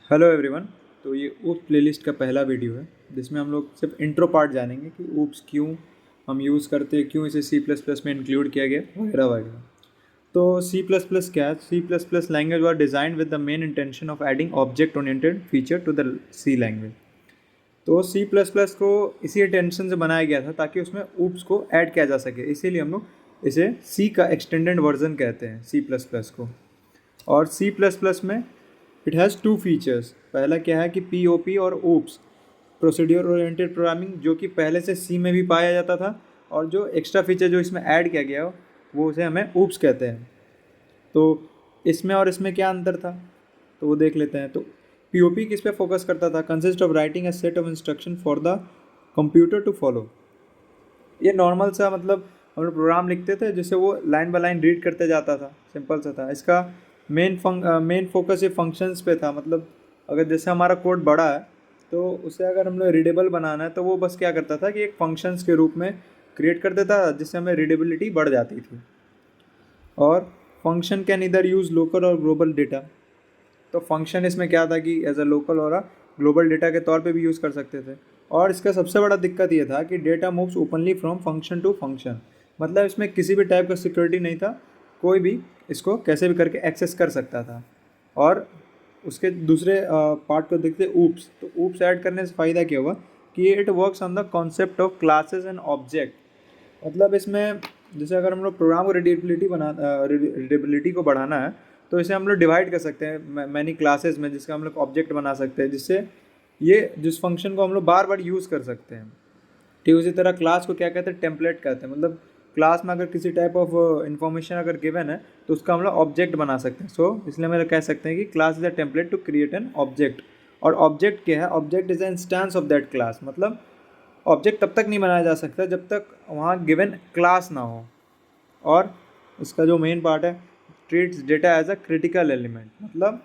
Hello everyone. तो ये oops playlist का पहला वीडियो है जिसमें हम लोग सिर्फ इंट्रो पार्ट जानेंगे कि ऊप्स क्यों हम यूज़ करते हैं, क्यों इसे सी प्लस प्लस में इंक्लूड किया गया वगैरह वगैरह। तो सी प्लस प्लस क्या है? C plus plus language was design with the main intention of adding object oriented feature to the C language. तो सी प्लस प्लस को इसी इंटेंशन से बनाया गया था ताकि उसमें ऊप्स को ऐड किया जा सके, इसीलिए हम लोग इसे सी का एक्सटेंडेड वर्जन कहते हैं सी प्लस प्लस को। और सी प्लस प्लस में इट हैज़ टू फीचर्स। पहला क्या है कि पी ओ पी और ऊप्स, प्रोसीड्यूर ओरिएंटेड प्रोग्रामिंग, जो कि पहले से सी में भी पाया जाता था, और जो एक्स्ट्रा फीचर जो इसमें ऐड किया गया वो उसे हमें ऊप्स कहते हैं। तो इसमें और इसमें क्या अंतर था तो वो देख लेते हैं। तो पी ओ पी किस पे फोकस करता था? Consist of writing a set of instruction for the computer to follow. ये नॉर्मल सा, मतलब हम लोग प्रोग्राम लिखते थे जिससे वो लाइन बाय लाइन रीड करते जाता था, सिंपल सा था। इसका मेन फोकस ये फंक्शंस पे था। मतलब अगर जैसे हमारा कोड बड़ा है तो उसे अगर हम लोग रीडेबल बनाना है तो वो बस क्या करता था कि एक फंक्शंस के रूप में क्रिएट कर देता था जिससे हमें रीडेबिलिटी बढ़ जाती थी। और फंक्शन कैन इधर यूज़ लोकल और ग्लोबल डेटा। तो फंक्शन इसमें क्या था कि एज अ लोकल और ग्लोबल डेटा के तौर पे भी यूज़ कर सकते थे। और इसका सबसे बड़ा दिक्कत ये था कि data moves openly from function to function. मतलब इसमें किसी भी टाइप का सिक्योरिटी नहीं था, कोई भी इसको कैसे भी करके एक्सेस कर सकता था। और उसके दूसरे पार्ट को देखते ऊप्स। तो ऊप्स ऐड करने से फ़ायदा क्या हुआ कि it works on the concept of classes and object. मतलब इसमें जैसे अगर हम लोग प्रोग्राम को रीडेबिलिटी को बढ़ाना है तो इसे हम लोग डिवाइड कर सकते हैं मैनी क्लासेस में, जिसका हम लोग ऑब्जेक्ट बना सकते हैं, जिससे ये जिस फंक्शन को हम लोग बार बार यूज़ कर सकते हैं। ठीक उसी तरह क्लास को क्या कहते हैं? टेम्पलेट कहते हैं। मतलब क्लास में अगर किसी टाइप ऑफ इन्फॉर्मेशन अगर गिवन है तो उसका हम लोग ऑब्जेक्ट बना सकते हैं। सो इसलिए हम कह सकते हैं कि class is a template to create an object. और ऑब्जेक्ट क्या है? Object is an instance of that class. मतलब ऑब्जेक्ट तब तक नहीं बनाया जा सकता जब तक वहाँ गिवन क्लास ना हो। और इसका जो मेन पार्ट है, treats data as a critical element. मतलब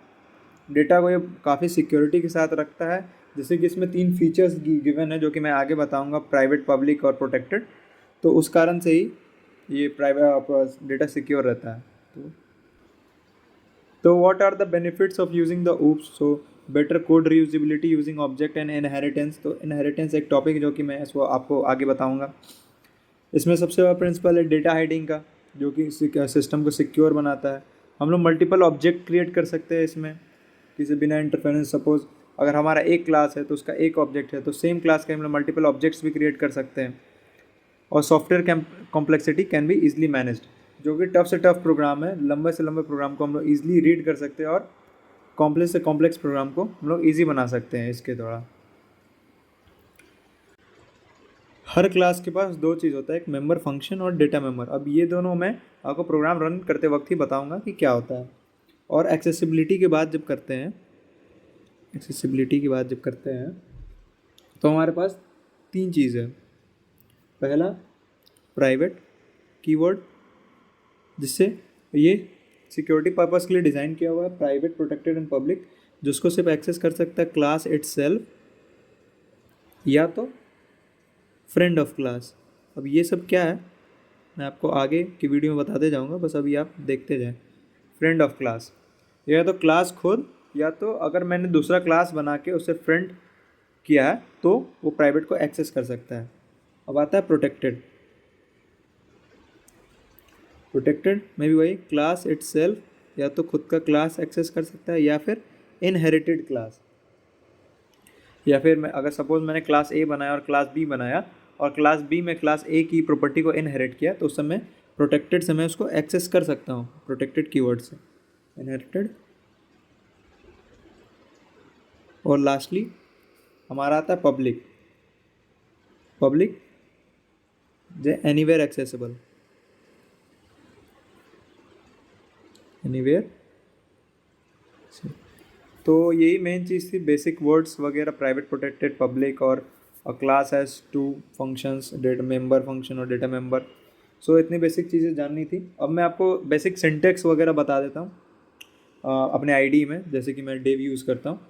डेटा को ये काफ़ी सिक्योरिटी के साथ रखता है। जैसे कि इसमें 3 फीचर्स गिवन है जो कि मैं आगे बताऊंगा, प्राइवेट, पब्लिक और प्रोटेक्टेड। तो उस कारण से ही ये प्राइवेट डेटा सिक्योर रहता है। तो what are the benefits of using the OOPs? So better code reusability using object and inheritance. तो इनहेरिटेंस एक टॉपिक है जो कि मैं इसको आपको आगे बताऊंगा। इसमें सबसे बड़ा प्रिंसिपल है डेटा हाइडिंग का, जो कि सिस्टम को सिक्योर बनाता है। हम लोग मल्टीपल ऑब्जेक्ट क्रिएट कर सकते हैं इसमें किसी बिना इंटरफेरेंस। सपोज अगर हमारा एक क्लास है तो उसका एक ऑब्जेक्ट है, तो सेम क्लास के हम लोग मल्टीपल ऑब्जेक्ट्स भी क्रिएट कर सकते हैं। और software complexity can be easily managed. जो कि टफ से टफ प्रोग्राम है, लंबे से लंबे प्रोग्राम को हम लोग ईजिली रीड कर सकते हैं, और कॉम्प्लेक्स से कॉम्प्लेक्स प्रोग्राम को हम लोग ईजी बना सकते हैं इसके द्वारा। हर क्लास के पास 2 चीज़ होता है, एक मेंबर फंक्शन और डेटा मेंबर। अब ये दोनों मैं आपको प्रोग्राम रन करते वक्त ही बताऊंगा कि क्या होता है। और एक्सेसिबिलिटी की बात जब करते हैं, तो हमारे पास 3 चीज़ है। पहला, प्राइवेट कीवर्ड, जिससे ये सिक्योरिटी पर्पस के लिए डिज़ाइन किया हुआ है। प्राइवेट, प्रोटेक्टेड एंड पब्लिक, जिसको सिर्फ एक्सेस कर सकता है क्लास इटसेल्फ या तो फ्रेंड ऑफ क्लास। अब ये सब क्या है मैं आपको आगे की वीडियो में बताते जाऊंगा, बस अभी आप देखते जाएं। फ्रेंड ऑफ क्लास, या तो क्लास खुद, या तो अगर मैंने दूसरा क्लास बना के उसे फ्रेंड किया है तो वो प्राइवेट को एक्सेस कर सकता है। अब आता है प्रोटेक्टेड। प्रोटेक्टेड में भी वही, क्लास इटसेल्फ या तो खुद का क्लास एक्सेस कर सकता है या फिर इनहेरिटेड क्लास। या फिर मैं अगर सपोज मैंने क्लास ए बनाया और क्लास बी बनाया, और क्लास बी में क्लास ए की प्रॉपर्टी को इनहेरिट किया, तो उस समय प्रोटेक्टेड से मैं उसको एक्सेस कर सकता हूँ प्रोटेक्टेड कीवर्ड से। इनहेरिटेड। और लास्टली हमारा आता है पब्लिक। पब्लिक जो एनीवेयर एक्सेसिबल, एनीवेयर। तो यही मेन चीज़ थी, बेसिक वर्ड्स वगैरह, प्राइवेट, प्रोटेक्टेड, पब्लिक, और class has 2 functions, data member function और डेटा मेंबर। सो इतनी बेसिक चीज़ें जाननी थी। अब मैं आपको बेसिक सिंटेक्स वगैरह बता देता हूँ अपने आईडी में, जैसे कि मैं डेव यूज़ करता हूँ,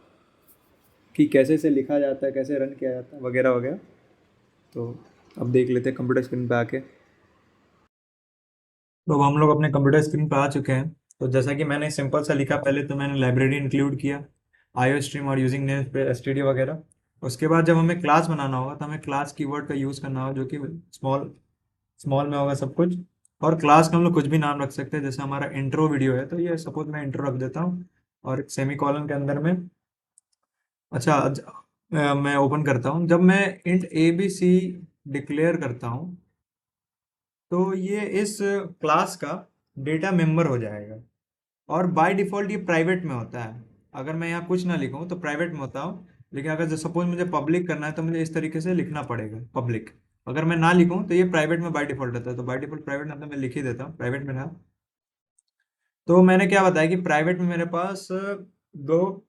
कि कैसे इसे लिखा जाता है, कैसे रन किया जाता है वगैरह वगैरह। तो अब देख लेते हैं कंप्यूटर स्क्रीन पे आके। तो अब हम लोग अपने कंप्यूटर स्क्रीन पे आ चुके हैं। तो जैसा कि मैंने सिंपल सा लिखा, पहले तो मैंने लाइब्रेरी इंक्लूड किया, आईओ स्ट्रीम और यूजिंग नेम पे एसटीडी वगैरह। उसके बाद जब हमें क्लास बनाना होगा तो हमें क्लास कीवर्ड का यूज़ करना होगा, जो कि स्मॉल स्मॉल में होगा सब कुछ। और क्लास का हम लोग कुछ भी नाम रख सकते हैं, जैसे हमारा इंट्रो वीडियो है तो ये सपोज मैं इंट्रो रख देता हूँ, और एक सेमी कॉलन के अंदर में। अच्छा मैं ओपन करता हूँ, जब मैं int A B C declare करता हूँ तो ये इस क्लास का डेटा मेंबर हो जाएगा। और बाय डिफॉल्ट ये प्राइवेट में होता है, अगर मैं यहाँ कुछ ना लिखूँ तो प्राइवेट में होता हूँ। लेकिन अगर सपोज मुझे पब्लिक करना है तो मुझे इस तरीके से लिखना पड़ेगा पब्लिक। अगर मैं ना लिखूँ तो ये प्राइवेट में बाय डिफॉल्ट होता है, तो बाय डिफॉल्ट प्राइवेट मतलब मैं लिख ही देता हूँ प्राइवेट में ना। तो मैंने क्या बताया कि प्राइवेट में मेरे पास दो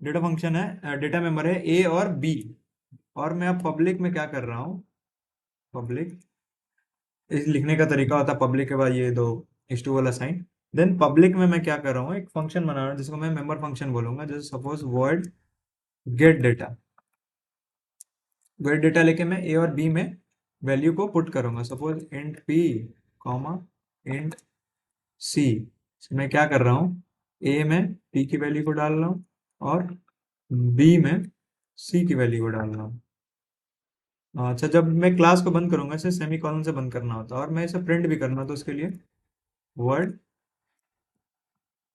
डेटा फंक्शन है, डेटा मेंबर है ए और बी। और मैं अब पब्लिक में क्या कर रहा हूँ, पब्लिक इस लिखने का तरीका होता है पब्लिक के बाद ये दो टू वाला साइन। देन पब्लिक में मैं क्या कर रहा हूँ, एक फंक्शन बना रहा हूँ जिसको मैं मेंबर फंक्शन बोलूंगा। जैसे suppose word gate data, gate data लेके मैं ए और बी में वैल्यू को पुट करूंगा। Suppose int P comma int C. मैं क्या कर रहा हूँ, ए में पी की वैल्यू को डाल रहा हूँ और बी में सी की वैल्यू को डाल रहा हूँ। अच्छा, जब मैं क्लास को बंद करूंगा इसे सेमी कॉलन से बंद करना होता है, और मैं इसे प्रिंट भी करना, तो उसके लिए वर्ड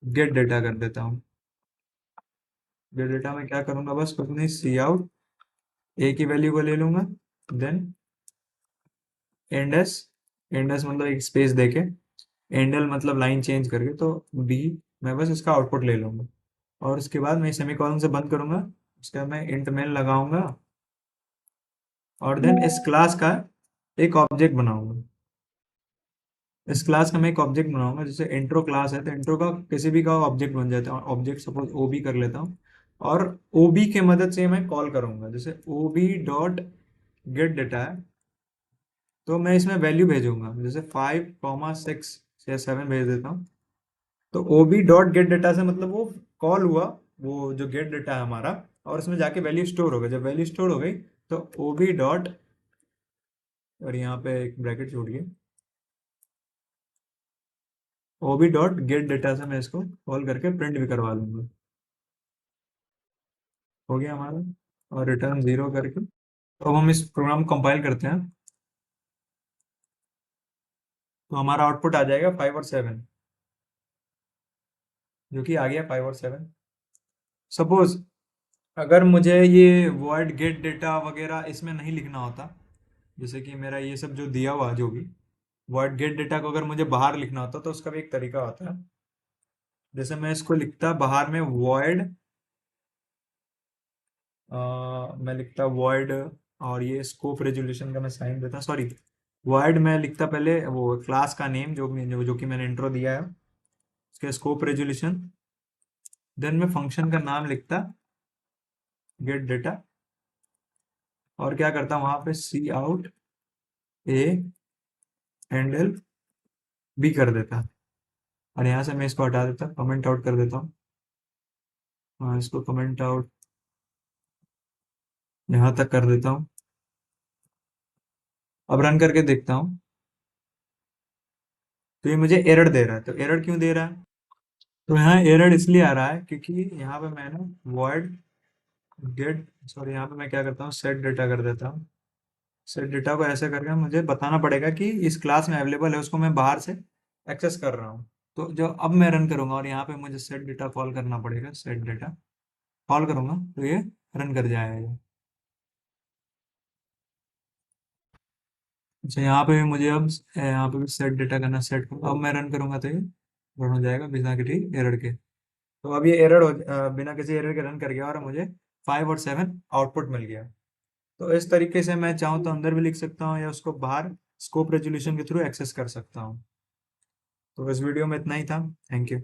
गेट डेटा कर देता हूँ। गेट डेटा में क्या करूंगा, बस कुछ नहीं, सी आउट ए की वैल्यू को ले लूंगा। Then and S, and S मतलब एक स्पेस देके, एंडल मतलब लाइन चेंज करके, तो बी, मैं बस इसका आउटपुट ले लूंगा। और उसके बाद मैं सेमी कॉलन से बंद करूंगा, उसके बाद मैं इंट मेन लगाऊंगा, और देन इस क्लास का एक ऑब्जेक्ट बनाऊंगा। इस क्लास का मैं एक ऑब्जेक्ट बनाऊंगा, जैसे इंट्रो क्लास है तो इंट्रो का किसी भी का ऑब्जेक्ट बन जाता है। ऑब्जेक्ट सपोज ओबी कर लेता हूँ, और ओबी के मदद से मैं कॉल करूंगा। जैसे ओबी डॉट गेट डेटा है तो मैं इसमें वैल्यू भेजूंगा, जैसे 5, 6 या 7 भेज देता हूँ। तो ओबी डॉट गेट डेटा से मतलब वो कॉल हुआ, वो जो गेट डेटा है हमारा, और उसमें जाके वैल्यू स्टोर हो गई। जब वैल्यू स्टोर हो गई तो ओबी डॉट, और यहाँ पे एक ब्रैकेट छोड़ गया, ओबी डॉट गेट डेटा से मैं इसको कॉल करके प्रिंट भी करवा लूंगा। हो गया हमारा, और रिटर्न 0 करके। तो अब हम इस प्रोग्राम को कंपाइल करते हैं, तो हमारा आउटपुट आ जाएगा 5 और 7, जो कि आ गया 5 और 7। सपोज अगर मुझे ये वर्ड गेट डेटा वगैरह इसमें नहीं लिखना होता, जैसे कि मेरा ये सब जो दिया हुआ जो भी वर्ड गेट डेटा को अगर मुझे बाहर लिखना होता तो उसका भी एक तरीका होता है। जैसे मैं इसको लिखता बाहर में वॉइड, मैं लिखता वॉइड, और ये स्कोप रेजोल्यूशन का मैं साइन देता, सॉरी वॉइड मैं लिखता पहले वो क्लास का नेम जो कि मैंने इंट्रो दिया है, उसके स्कोप रेजोल्यूशन। देन मैं फंक्शन का नाम लिखता गेट डेटा, और क्या करता वहां पे सी आउट ए हैंडल बी कर देता, और यहाँ से मैं इसको हटा देता, कमेंट आउट कर देता हूँ। हाँ, इसको कमेंट आउट यहाँ तक कर देता हूँ। अब रन करके देखता हूँ तो ये मुझे एरर दे रहा है। तो एरर क्यों दे रहा है, तो यहाँ एरर इसलिए आ रहा है क्योंकि यहाँ पे मैंने वर्ड गेट, सॉरी यहाँ पे मैं क्या करता हूँ, सेट डेटा कर देता हूँ। सेट डेटा को ऐसे करके मुझे बताना पड़ेगा कि इस क्लास में अवेलेबल है, उसको मैं बाहर से एक्सेस कर रहा हूँ। तो जो अब मैं रन करूंगा और यहाँ पे मुझे सेट डेटा कॉल करना पड़ेगा, सेट डेटा कॉल करूंगा तो ये रन कर जाएगा। अच्छा, यहाँ पे भी मुझे अब यहाँ पे भी सेट डेटा करना, सेट करूँ, अब मैं रन करूंगा तो ये रन हो जाएगा बिना किसी एरर के। तो अब ये एरर बिना किसी एरर के रन कर गया, और मुझे 5 और 7 आउटपुट मिल गया। तो इस तरीके से मैं चाहूँ तो अंदर भी लिख सकता हूँ या उसको बाहर स्कोप रेजोल्यूशन के थ्रू एक्सेस कर सकता हूँ। तो इस वीडियो में इतना ही था। Thank you.